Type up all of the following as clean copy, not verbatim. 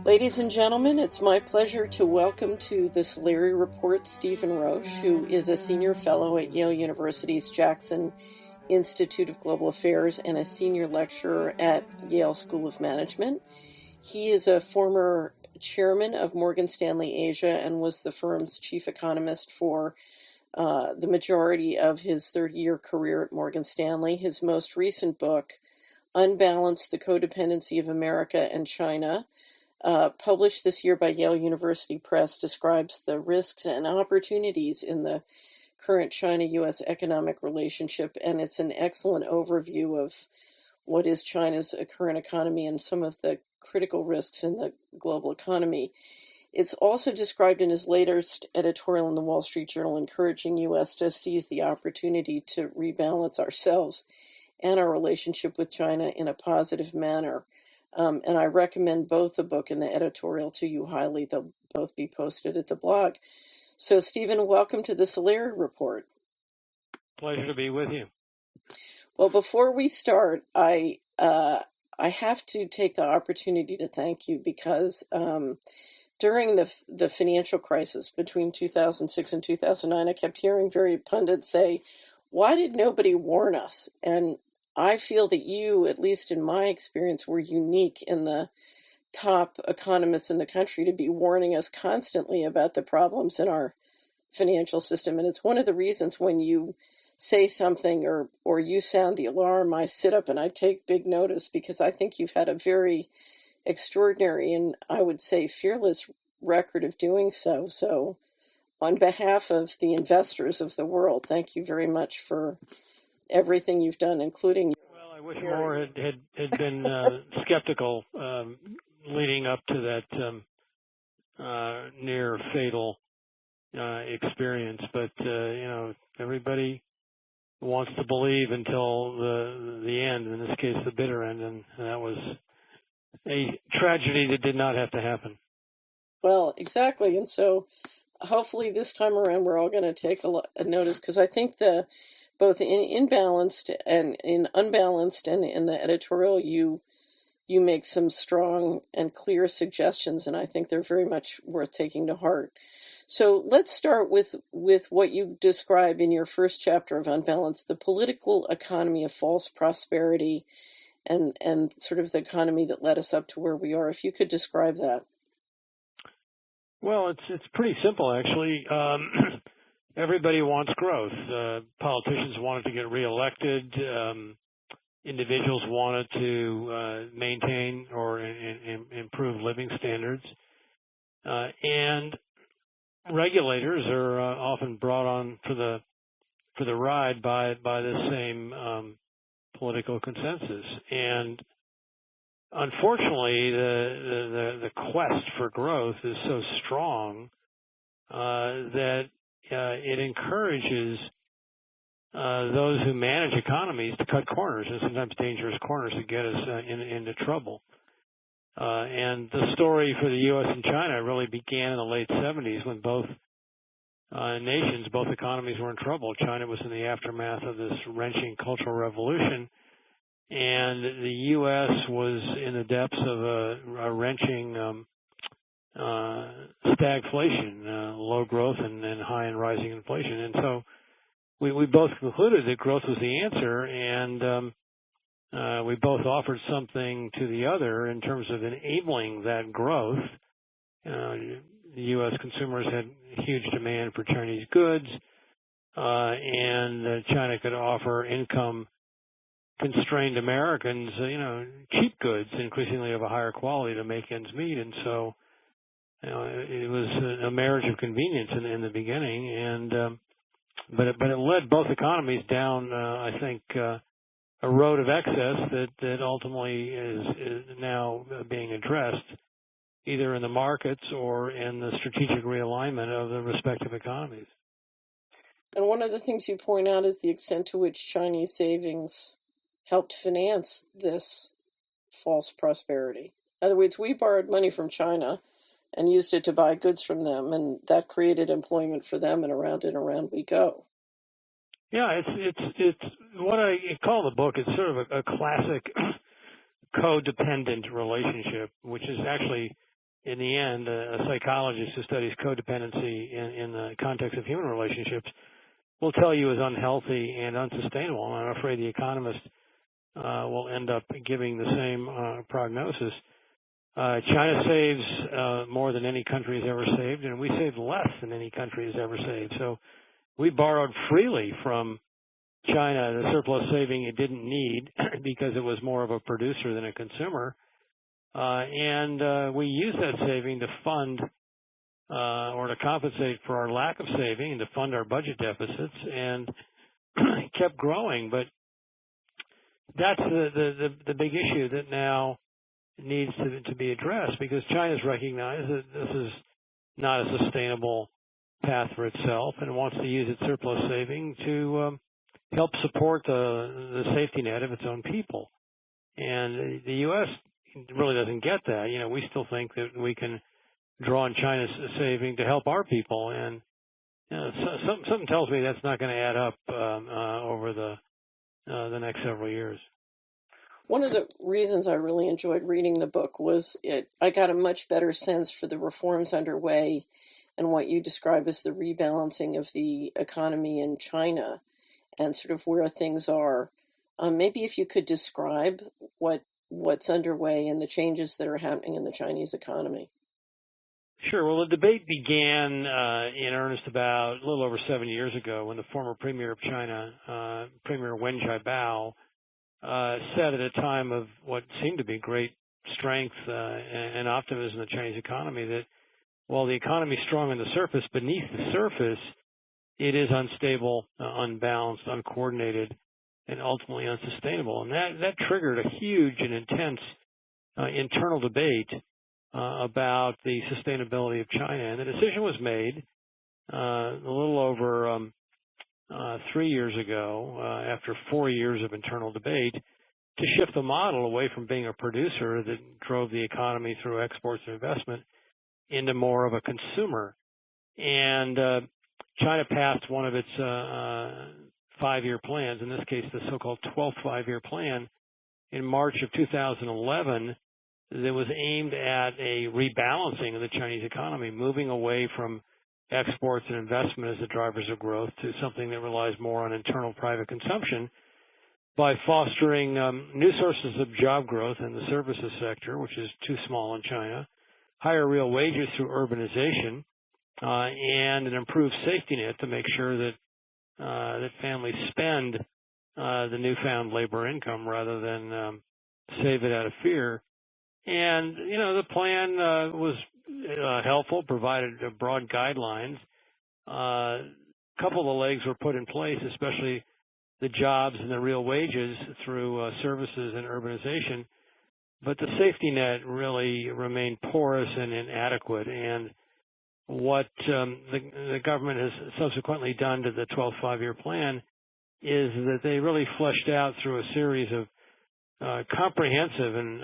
Ladies and gentlemen, it's my pleasure to welcome to the Solari Report Stephen Roach, who is a senior fellow at Yale University's Jackson Institute of Global Affairs and a senior lecturer at Yale School of Management. He is a former chairman of Morgan Stanley Asia and was the firm's chief economist for the majority of his 30-year career at Morgan Stanley. His most recent book, Unbalanced: The Codependency of America and China, published this year by Yale University Press, describes the risks and opportunities in the current China-U.S. economic relationship, and it's an excellent overview of what is China's current economy and some of the critical risks in the global economy. It's also described in his latest editorial in the Wall Street Journal, encouraging U.S. to seize the opportunity to rebalance ourselves and our relationship with China in a positive manner. And I recommend both the book and the editorial to you highly. They'll both be posted at the blog. So, Stephen, welcome to the Solari Report. Pleasure to be with you. Well, before we start, I have to take the opportunity to thank you because during the financial crisis between 2006 and 2009, I kept hearing various pundits say, "Why did nobody warn us?" And I feel that you, at least in my experience, were unique in the top economists in the country to be warning us constantly about the problems in our financial system. And it's one of the reasons when you say something or you sound the alarm, I sit up and I take big notice, because I think you've had a very extraordinary and I would say fearless record of doing so. So on behalf of the investors of the world, thank you very much for everything you've done, including... Well, I wish more had been skeptical leading up to that near fatal experience. But, everybody wants to believe until the end, in this case, the bitter end. And that was a tragedy that did not have to happen. Well, exactly. And so hopefully this time around, we're all going to take a notice, because I think both in imbalanced and in unbalanced and in the editorial, you make some strong and clear suggestions, and I think they're very much worth taking to heart. So let's start with what you describe in your first chapter of Unbalanced, the political economy of false prosperity and sort of the economy that led us up to where we are. If you could describe that. Well, it's pretty simple, actually. Everybody wants growth. Politicians wanted to get reelected. Individuals wanted to maintain or improve living standards. And regulators are often brought on for the ride by the same political consensus. And unfortunately, the quest for growth is so strong that it encourages those who manage economies to cut corners, and sometimes dangerous corners that get us into trouble. And the story for the U.S. and China really began in the late 70s when both nations, both economies were in trouble. China was in the aftermath of this wrenching cultural revolution, and the U.S. was in the depths of a wrenching stagflation, low growth and high and rising inflation. And so we both concluded that growth was the answer, and we both offered something to the other in terms of enabling that growth. The U.S. consumers had huge demand for Chinese goods, and China could offer income-constrained Americans, cheap goods, increasingly of a higher quality to make ends meet. And so it was a marriage of convenience in the beginning, and but it led both economies down, I think, a road of excess that ultimately is now being addressed, either in the markets or in the strategic realignment of the respective economies. And one of the things you point out is the extent to which Chinese savings helped finance this false prosperity. In other words, we borrowed money from China and used it to buy goods from them, and that created employment for them, and around we go. Yeah, it's what I call the book. It's sort of a classic codependent relationship, which is actually, in the end, a psychologist who studies codependency in the context of human relationships will tell you is unhealthy and unsustainable. And I'm afraid the economist will end up giving the same prognosis. China saves more than any country has ever saved, and we save less than any country has ever saved. So we borrowed freely from China the surplus saving it didn't need because it was more of a producer than a consumer. And we used that saving to fund or to compensate for our lack of saving and to fund our budget deficits, and kept growing. But that's the big issue that now needs to be addressed, because China's recognized that this is not a sustainable path for itself and wants to use its surplus saving to help support the safety net of its own people. And the U.S. really doesn't get that. You know, we still think that we can draw on China's saving to help our people, and you know, something tells me that's not going to add up over the next several years. One of the reasons I really enjoyed reading the book was I got a much better sense for the reforms underway and what you describe as the rebalancing of the economy in China and sort of where things are. Maybe if you could describe what's underway and the changes that are happening in the Chinese economy. Sure. Well, the debate began in earnest about a little over 7 years ago when the former premier of China, Premier Wen Jiabao, said at a time of what seemed to be great strength and optimism in the Chinese economy that while the economy is strong on the surface, beneath the surface, it is unstable, unbalanced, uncoordinated, and ultimately unsustainable. And that triggered a huge and intense internal debate about the sustainability of China. And the decision was made a little over 3 years ago, after 4 years of internal debate, to shift the model away from being a producer that drove the economy through exports and investment into more of a consumer. And China passed one of its 5-year plans, in this case the so-called 12th 5-year plan, in March of 2011, that was aimed at a rebalancing of the Chinese economy, moving away from exports and investment as the drivers of growth to something that relies more on internal private consumption by fostering new sources of job growth in the services sector, which is too small in China, higher real wages through urbanization, and an improved safety net to make sure that that families spend the newfound labor income rather than save it out of fear. And, you know, the plan was helpful, provided broad guidelines. A couple of the legs were put in place, especially the jobs and the real wages through services and urbanization. But the safety net really remained porous and inadequate. And what the government has subsequently done to the 12th 5-year plan is that they really fleshed out through a series of comprehensive and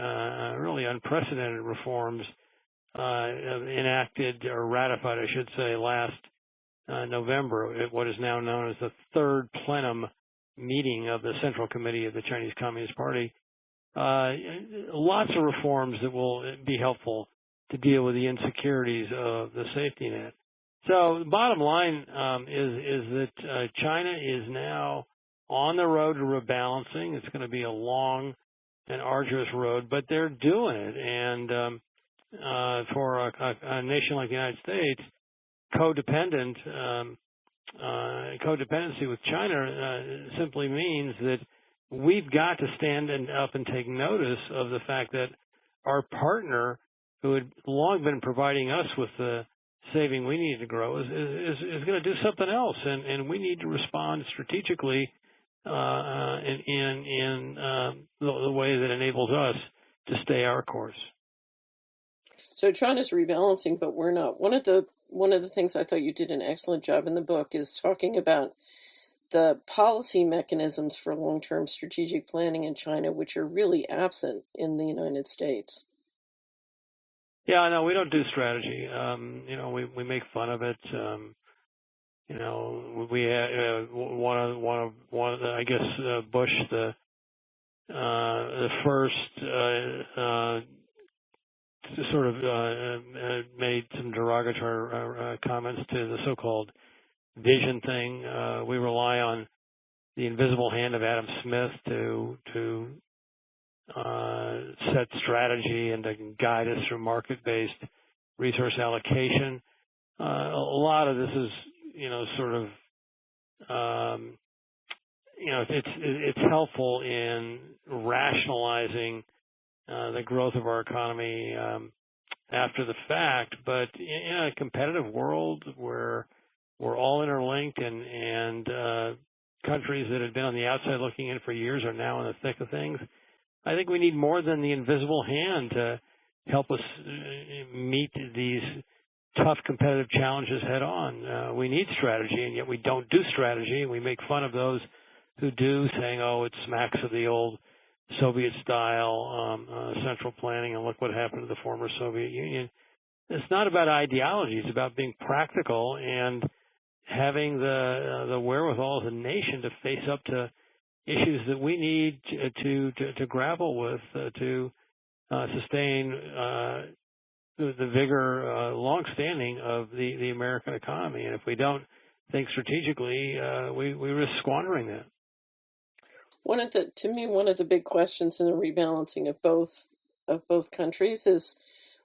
really unprecedented reforms enacted or ratified, I should say, last November at what is now known as the third plenum meeting of the Central Committee of the Chinese Communist Party. Lots of reforms that will be helpful to deal with the insecurities of the safety net. So the bottom line is that China is now on the road to rebalancing. It's going to be a long and arduous road, but they're doing it. And for a nation like the United States, codependency with China simply means that we've got to stand up and take notice of the fact that our partner, who had long been providing us with the saving we need to grow, is going to do something else, and we need to respond strategically in the way that enables us to stay our course. So China's rebalancing, but we're not. One of the things I thought you did an excellent job in the book is talking about the policy mechanisms for long-term strategic planning in China, which are really absent in the United States. Yeah, no, we don't do strategy. You know, we make fun of it. we had I guess Bush, the first sort of made some derogatory comments to the so-called vision thing. We rely on the invisible hand of Adam Smith to set strategy and to guide us through market-based resource allocation. A lot of this is, sort of, it's helpful in rationalizing the growth of our economy after the fact, but in a competitive world where we're all interlinked and countries that have been on the outside looking in for years are now in the thick of things, I think we need more than the invisible hand to help us meet these tough competitive challenges head on. We need strategy, and yet we don't do strategy, and we make fun of those who do, saying, oh, it smacks of the old Soviet-style central planning, and look what happened to the former Soviet Union. It's not about ideology. It's about being practical and having the wherewithal as a nation to face up to issues that we need to grapple with to sustain the vigor, long-standing of the American economy. And if we don't think strategically, we risk squandering that. To me, one of the big questions in the rebalancing of both countries is,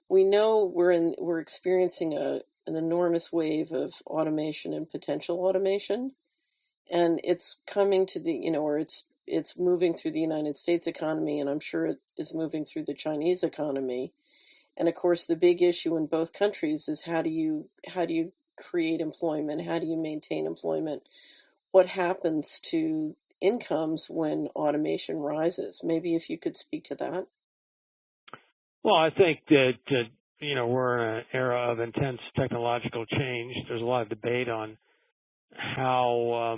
we know we're experiencing an enormous wave of automation and potential automation, and it's coming to or it's moving through the United States economy, and I'm sure it is moving through the Chinese economy. And of course, the big issue in both countries is how do you create employment? How do you maintain employment? What happens to incomes when automation rises? Maybe if you could speak to that. Well, I think that we're in an era of intense technological change. There's a lot of debate on how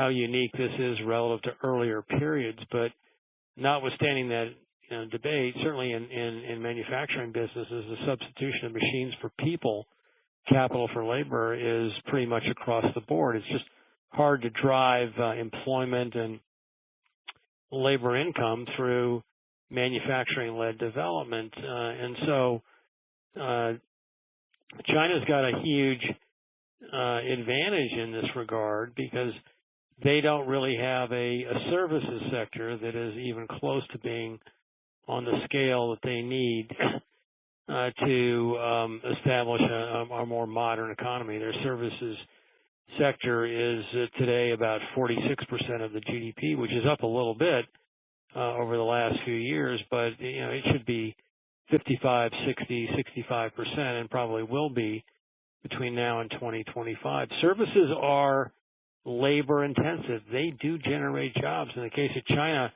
unique this is relative to earlier periods, but notwithstanding that debate, certainly in manufacturing businesses, the substitution of machines for people, capital for labor, is pretty much across the board. It's just hard to drive employment and labor income through manufacturing-led development. And so China's got a huge advantage in this regard because they don't really have a services sector that is even close to being on the scale that they need to establish a more modern economy. Their services sector is today about 46% of the GDP, which is up a little bit over the last few years, but it should be 55, 60, 65%, and probably will be between now and 2025. Services are labor intensive. They do generate jobs. In the case of China,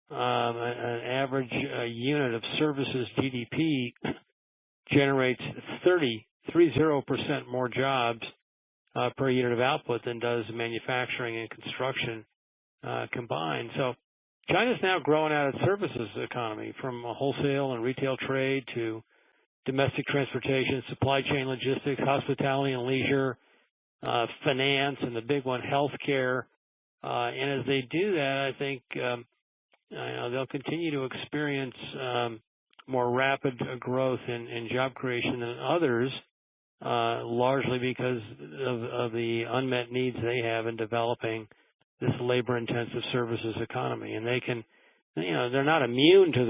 an average unit of services GDP generates 30% more jobs per unit of output than does manufacturing and construction combined. So China's now growing out its services economy, from a wholesale and retail trade to domestic transportation, supply chain logistics, hospitality and leisure, finance, and the big one, healthcare. And as they do that, I think they'll continue to experience more rapid growth in job creation than others, largely because of the unmet needs they have in developing this labor-intensive services economy. And they can, they're not immune to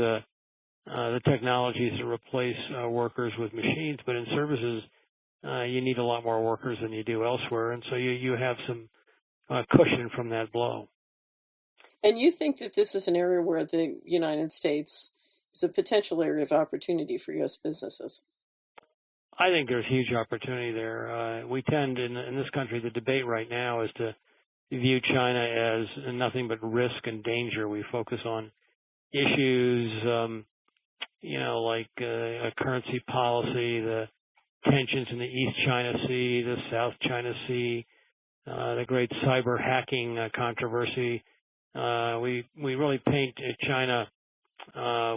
the technologies that replace workers with machines, but in services, you need a lot more workers than you do elsewhere, and so you have some cushion from that blow. And you think that this is an area where the United States is a potential area of opportunity for U.S. businesses? I think there's huge opportunity there. We tend, in this country, the debate right now is to view China as nothing but risk and danger. We focus on issues, like a currency policy, the tensions in the East China Sea, the South China Sea, the great cyber hacking controversy. We really paint China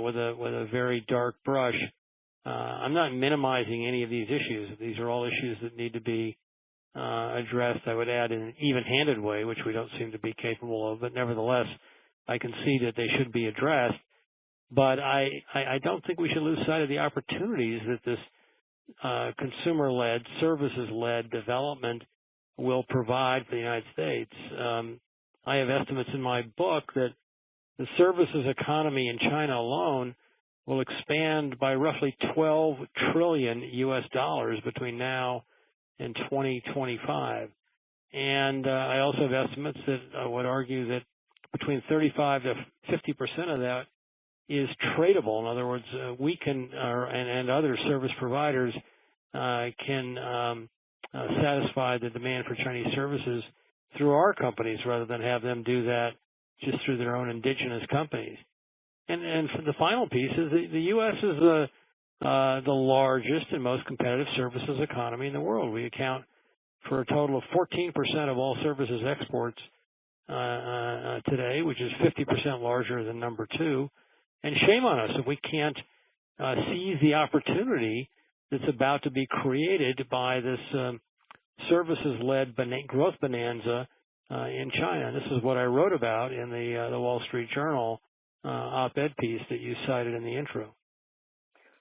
with a very dark brush. I'm not minimizing any of these issues. These are all issues that need to be addressed, I would add, in an even-handed way, which we don't seem to be capable of. But nevertheless, I can see that they should be addressed. But I don't think we should lose sight of the opportunities that this consumer-led, services-led development will provide for the United States. I have estimates in my book that the services economy in China alone will expand by roughly $12 trillion US dollars between now and 2025. And I also have estimates that would argue that between 35 to 50% of that is tradable. In other words, we can, and other service providers can satisfy the demand for Chinese services through our companies rather than have them do that just through their own indigenous companies. And for the final piece is the U.S. is the largest and most competitive services economy in the world. We account for a total of 14% of all services exports today, which is 50% larger than number 2. And shame on us if we can't seize the opportunity that's about to be created by this services-led growth bonanza in China. And this is what I wrote about in the Wall Street Journal op-ed piece that you cited in the intro.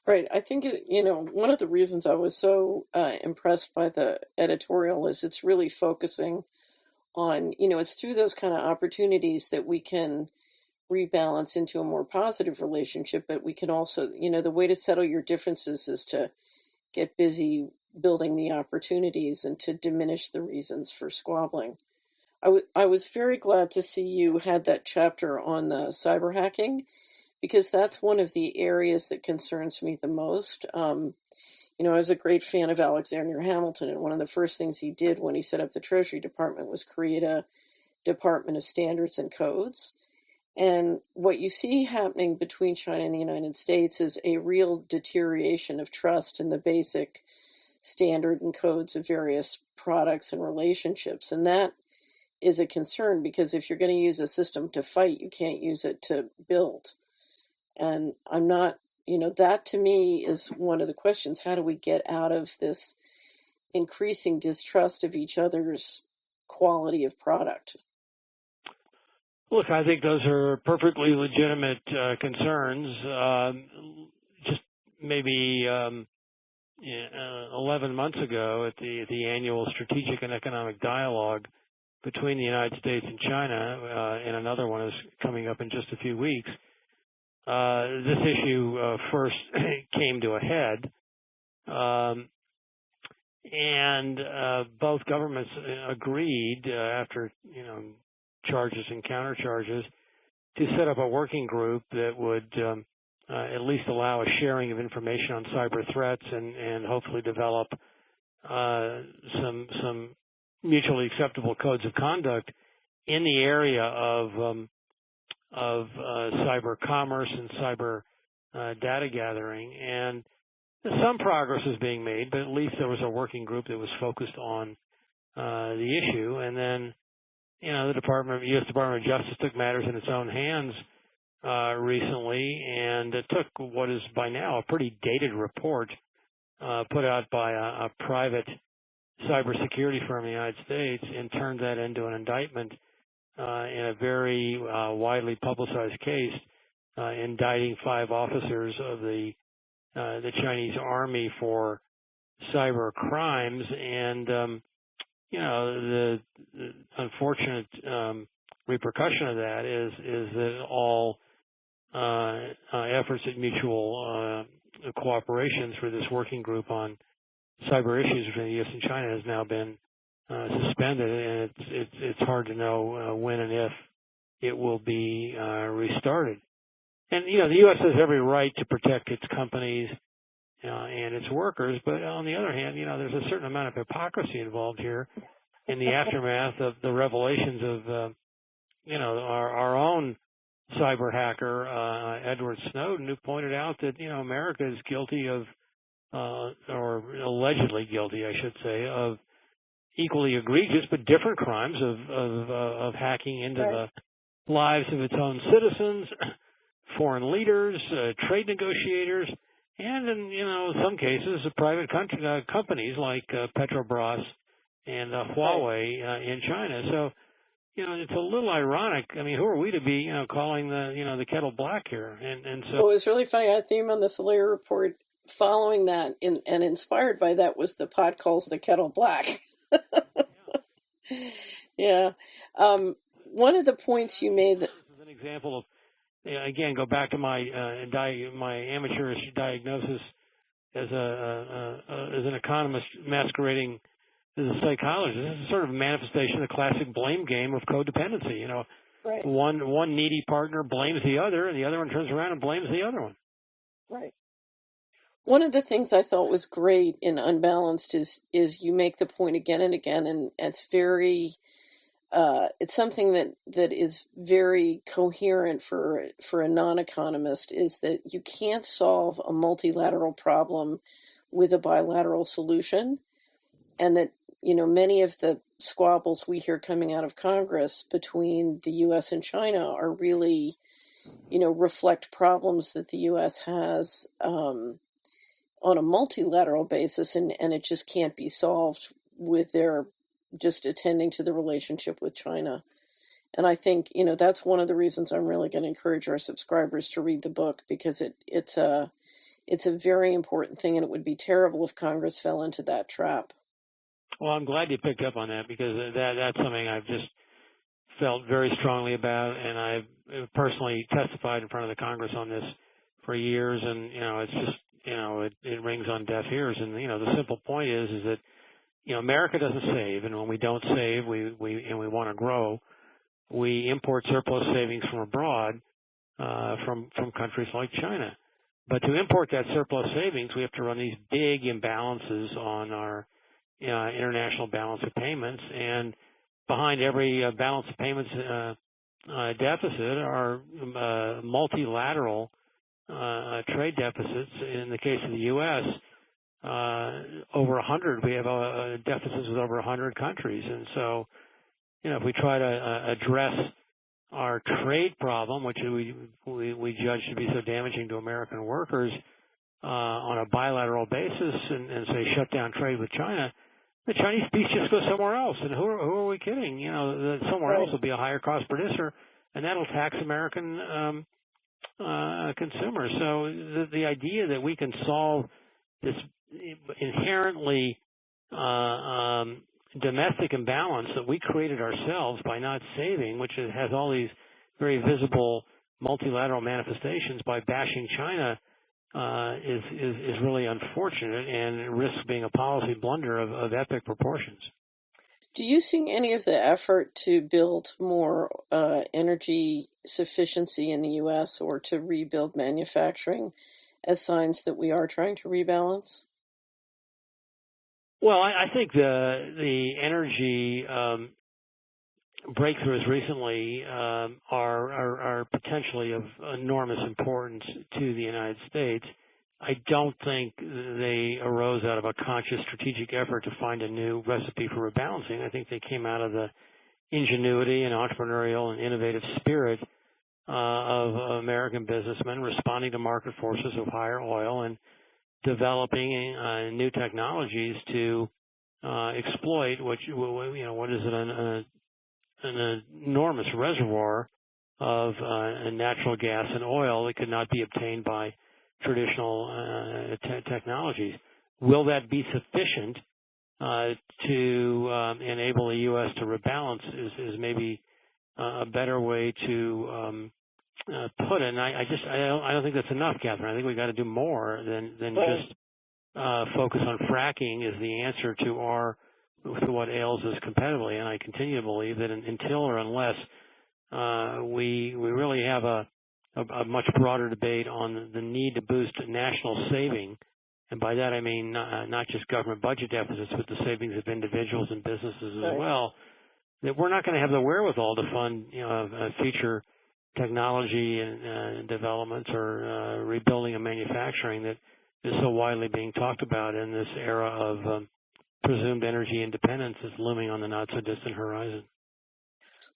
Right. I think, one of the reasons I was so impressed by the editorial is it's really focusing on, it's through those kind of opportunities that we can rebalance into a more positive relationship, but we can also, the way to settle your differences is to get busy building the opportunities and to diminish the reasons for squabbling. I was very glad to see you had that chapter on the cyber hacking, because that's one of the areas that concerns me the most. I was a great fan of Alexander Hamilton, and one of the first things he did when he set up the Treasury Department was create a Department of Standards and Codes. And what you see happening between China and the United States is a real deterioration of trust in the basic standard and codes of various products and relationships. And that is a concern, because if you're going to use a system to fight, you can't use it to build. And I'm not, that to me is one of the questions. How do we get out of this increasing distrust of each other's quality of product? Look, I think those are perfectly legitimate concerns. Just maybe 11 months ago at the annual Strategic and Economic Dialogue between the United States and China, and another one is coming up in just a few weeks, this issue first came to a head, and both governments agreed after charges and countercharges to set up a working group that would at least allow a sharing of information on cyber threats and hopefully develop some mutually acceptable codes of conduct in the area of cyber commerce and cyber data gathering. And some progress is being made, but at least there was a working group that was focused on the issue. And then, the U.S. Department of Justice took matters in its own hands recently, and it took what is by now a pretty dated report put out by a private cybersecurity firm in the United States and turned that into an indictment in a very widely publicized case, indicting 5 officers of the Chinese Army for cyber crimes. And the unfortunate repercussion of that is that all efforts at mutual cooperation through this working group on cyber issues between the U.S. and China has now been suspended, and it's hard to know when and if it will be restarted. And the U.S. has every right to protect its companies and its workers, but on the other hand, there's a certain amount of hypocrisy involved here in the aftermath of the revelations of our own cyber hacker Edward Snowden, who pointed out that America is guilty of or allegedly guilty, I should say, of equally egregious but different crimes of hacking into the lives of its own citizens, foreign leaders, trade negotiators, and in some cases, private companies like Petrobras and Huawei in China. So, it's a little ironic. I mean, who are we to be, calling the kettle black here? And so. Well, it was really funny. Our theme on the Solari report following that and inspired by that was the pot calls the kettle black. Yeah. One of the points you made that this is an example of, again, go back to my my amateurish diagnosis as an economist masquerading as a psychologist. This is sort of a manifestation of the classic blame game of codependency. Right. One needy partner blames the other, and the other one turns around and blames the other one. Right. One of the things I thought was great in Unbalanced is you make the point again and again, and it's very it's something that is very coherent for a non-economist, is that you can't solve a multilateral problem with a bilateral solution, and that many of the squabbles we hear coming out of Congress between the U.S. and China are really reflect problems that the U.S. has on a multilateral basis, and it just can't be solved with their just attending to the relationship with China. And I think, that's one of the reasons I'm really going to encourage our subscribers to read the book, because it's a very important thing, and it would be terrible if Congress fell into that trap. Well, I'm glad you picked up on that, because that's something I've just felt very strongly about, and I've personally testified in front of the Congress on this for years, and it's just it rings on deaf ears. And the simple point is that America doesn't save, and when we don't save, we want to grow, we import surplus savings from abroad, from countries like China. But to import that surplus savings, we have to run these big imbalances on our international balance of payments, and behind every balance of payments deficit are multilateral trade deficits. In the case of the U.S., over 100. We have deficits with over 100 countries, and so if we try to address our trade problem, which we judge to be so damaging to American workers, on a bilateral basis, and say shut down trade with China, the Chinese piece just goes somewhere else. And who are we kidding? Somewhere else will be a higher cost producer, and that'll tax American consumers. So the idea that we can solve this inherently domestic imbalance that we created ourselves by not saving, which has all these very visible multilateral manifestations by bashing China, is really unfortunate and risks being a policy blunder of epic proportions. Do you see any of the effort to build more energy sufficiency in the U.S. or to rebuild manufacturing as signs that we are trying to rebalance? Well, I think the energy breakthroughs recently are potentially of enormous importance to the United States. I don't think they arose out of a conscious strategic effort to find a new recipe for rebalancing. I think they came out of the ingenuity and entrepreneurial and innovative spirit of American businessmen responding to market forces of higher oil and developing new technologies to exploit what is an enormous reservoir of natural gas and oil that could not be obtained by traditional technologies. Will that be sufficient to enable the U.S. to rebalance is maybe a better way to put it. And I don't think that's enough, Catherine. I think we've got to do more than just focus on fracking is the answer to what ails us competitively. And I continue to believe that until or unless we really have a much broader debate on the need to boost national saving, and by that I mean not just government budget deficits, but the savings of individuals and businesses as well, that we're not going to have the wherewithal to fund future technology and developments or rebuilding of manufacturing that is so widely being talked about in this era of presumed energy independence is looming on the not so distant horizon.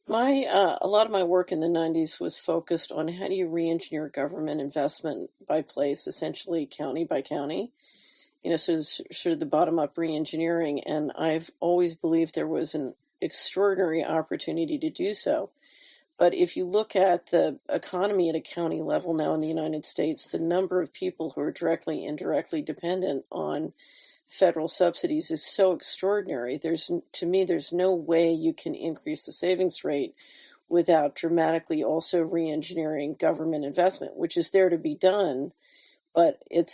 A lot of my work in the 90s was focused on how do you re-engineer government investment by place, essentially county by county, sort of the bottom-up re-engineering. And I've always believed there was an extraordinary opportunity to do so. But if you look at the economy at a county level now in the United States, the number of people who are directly, indirectly dependent on federal subsidies is so extraordinary. To me, there's no way you can increase the savings rate without dramatically also re-engineering government investment, which is there to be done, but it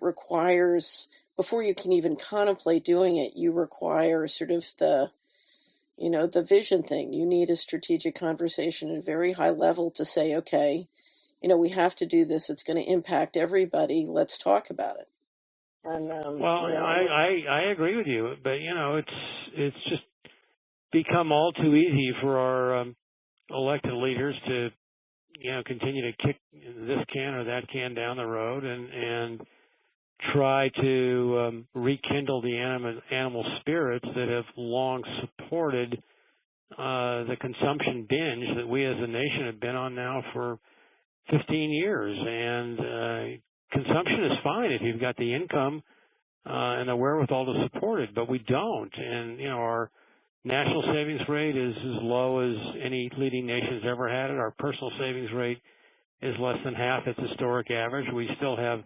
requires, before you can even contemplate doing it, you require sort of the vision thing. You need a strategic conversation at a very high level to say, okay, we have to do this. It's going to impact everybody. Let's talk about it. And I agree with you, but it's just become all too easy for our elected leaders to continue to kick this can or that can down the road and try to rekindle the animal spirits that have long supported the consumption binge that we as a nation have been on now for 15 years. And consumption is fine if you've got the income and the wherewithal to support it, but we don't. And, our national savings rate is as low as any leading nation's ever had it. Our personal savings rate is less than half its historic average. We still have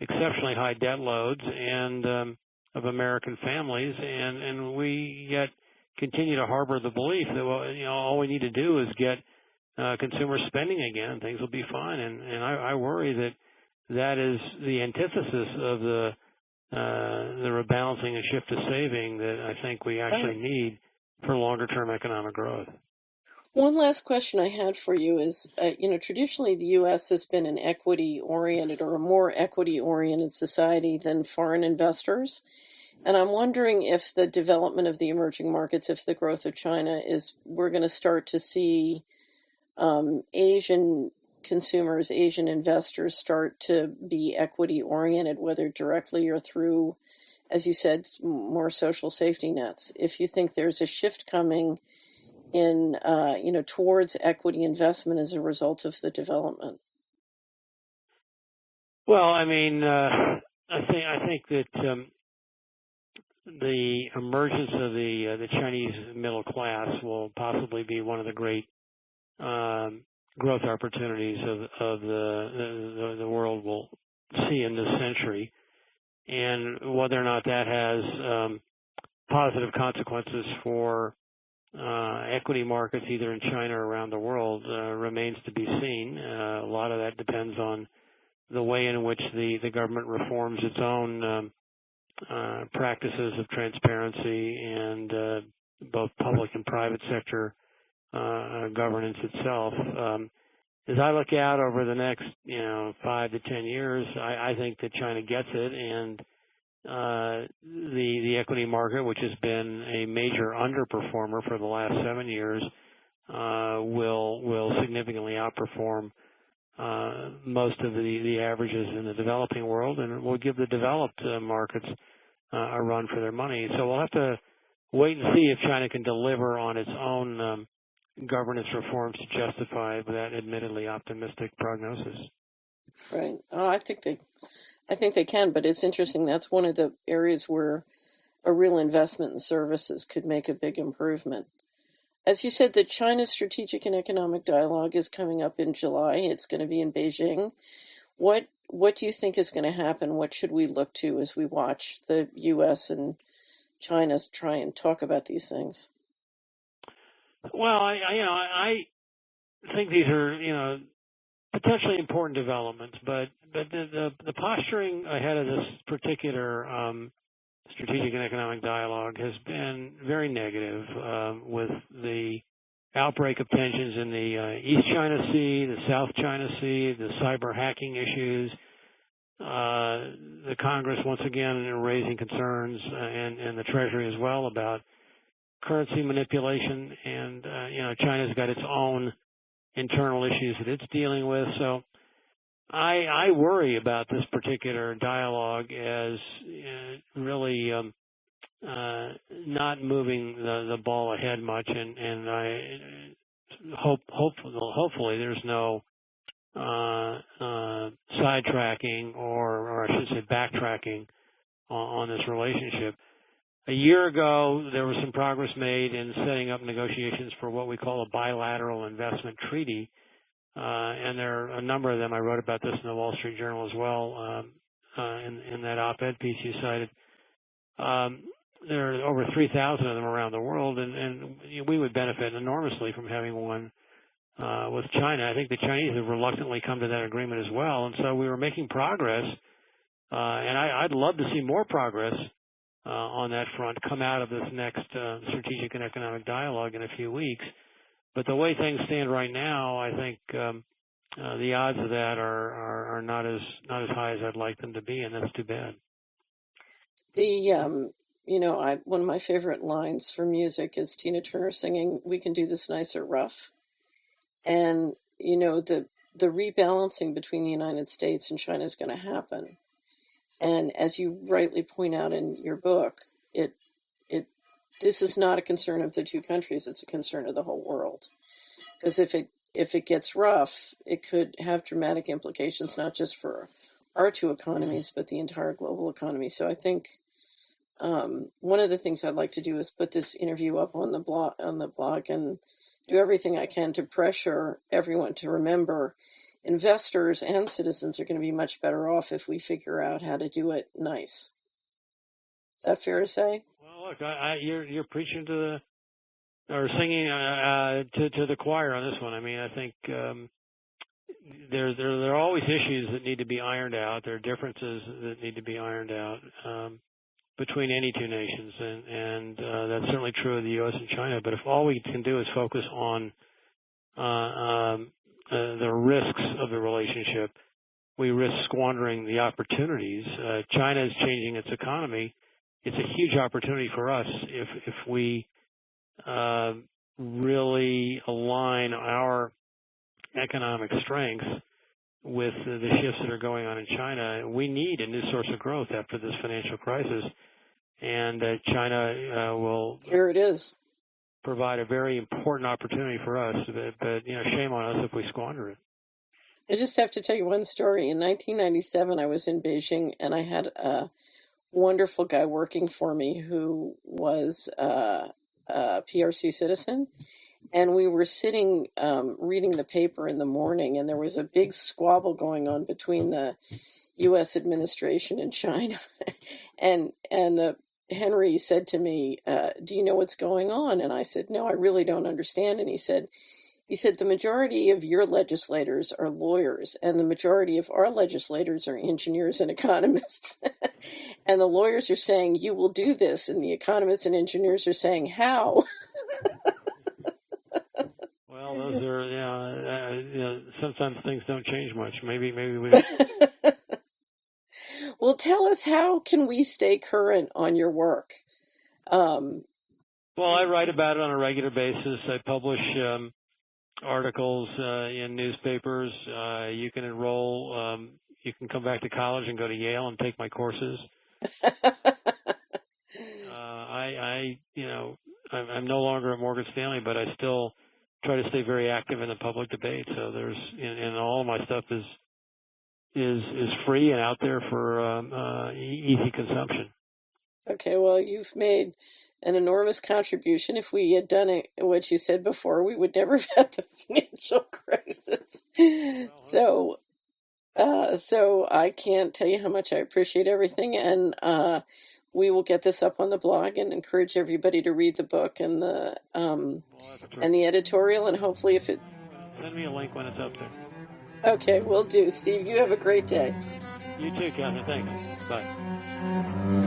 exceptionally high debt loads and of American families, and we yet continue to harbor the belief that all we need to do is get consumer spending again, and things will be fine. And I worry that is the antithesis of the rebalancing and shift to saving that I think we actually need for longer-term economic growth. One last question I had for you is, traditionally the U.S. has been an equity-oriented or a more equity-oriented society than foreign investors. And I'm wondering if the development of the emerging markets, if the growth of China we're going to start to see Asian consumers, Asian investors start to be equity-oriented, whether directly or through, as you said, more social safety nets. If you think there's a shift coming in, towards equity investment as a result of the development. Well, I mean, I think that the emergence of the Chinese middle class will possibly be one of the great growth opportunities of the world will see in this century, and whether or not that has positive consequences for equity markets either in China or around the world remains to be seen. A lot of that depends on the way in which the government reforms its own practices of transparency and both public and private sector governance itself. As I look out over the next 5 to 10 years, I think that China gets it, and the equity market, which has been a major underperformer for the last 7 years, will significantly outperform most of the averages in the developing world, and it will give the developed markets a run for their money. So we'll have to wait and see if China can deliver on its own governance reforms to justify that admittedly optimistic prognosis. Right. Oh, I think they can, but it's interesting. That's one of the areas where a real investment in services could make a big improvement. As you said, the China Strategic and Economic Dialogue is coming up in July. It's going to be in Beijing. What do you think is going to happen? What should we look to as we watch the U.S. and China try and talk about these things? Well, I think these are potentially important developments, but the posturing ahead of this particular strategic and economic dialogue has been very negative, with the outbreak of tensions in the East China Sea, the South China Sea, the cyber hacking issues, the Congress once again raising concerns, and the Treasury as well about currency manipulation, and China's got its own internal issues that it's dealing with. So I worry about this particular dialogue as really not moving the ball ahead much, and I hopefully there's no sidetracking or I should say backtracking on this relationship. A year ago, there was some progress made in setting up negotiations for what we call a bilateral investment treaty, and there are a number of them. I wrote about this in the Wall Street Journal as well in that op-ed piece you cited. There are over 3,000 of them around the world, and we would benefit enormously from having one with China. I think the Chinese have reluctantly come to that agreement as well, and so we were making progress, and I'd love to see more progress on that front come out of this next strategic and economic dialogue in a few weeks. But the way things stand right now, I think the odds of that are not as high as I'd like them to be, and that's too bad. One of my favorite lines for music is Tina Turner singing, "We can do this nice or rough." And, the rebalancing between the United States and China is going to happen. And as you rightly point out in your book, this is not a concern of the two countries, it's a concern of the whole world. Because if it gets rough, it could have dramatic implications, not just for our two economies, but the entire global economy. So I think one of the things I'd like to do is put this interview up on the blog and do everything I can to pressure everyone to remember investors and citizens are going to be much better off if we figure out how to do it nice. Is that fair to say? Well, look, you're preaching to or singing to the choir on this one. I mean, I think there are always issues that need to be ironed out. There are differences that need to be ironed out between any two nations, and that's certainly true of the U.S. and China. But if all we can do is focus on the risks of the relationship, we risk squandering the opportunities. China is changing its economy. It's a huge opportunity for us if we really align our economic strengths with the shifts that are going on in China. We need a new source of growth after this financial crisis, and China will here it is provide a very important opportunity for us. But shame on us if we squander it. I just have to tell you one story. In 1997, I was in Beijing, and I had a wonderful guy working for me who was a PRC citizen. And we were sitting reading the paper in the morning, and there was a big squabble going on between the U.S. administration and China. and Henry said to me, "Do you know what's going on?" And I said, "No, I really don't understand." And he said, the majority of your legislators are lawyers, and the majority of our legislators are engineers and economists. And the lawyers are saying, you will do this, and the economists and engineers are saying, how? Well, those are, sometimes things don't change much. Maybe we don't. Well, tell us, how can we stay current on your work? Well, I write about it on a regular basis. I publish articles in newspapers. You can enroll. You can come back to college and go to Yale and take my courses. I'm no longer at Morgan Stanley, but I still try to stay very active in the public debate. So and all of my stuff is free and out there for easy consumption. Okay, well, you've made an enormous contribution. If we had done it, what you said before, we would never have had the financial crisis. So I can't tell you how much I appreciate everything, and we will get this up on the blog and encourage everybody to read the book and the editorial, and hopefully if it... Send me a link when it's up there. Okay, will do. Steve, you have a great day. You too, Catherine. Thanks. Bye.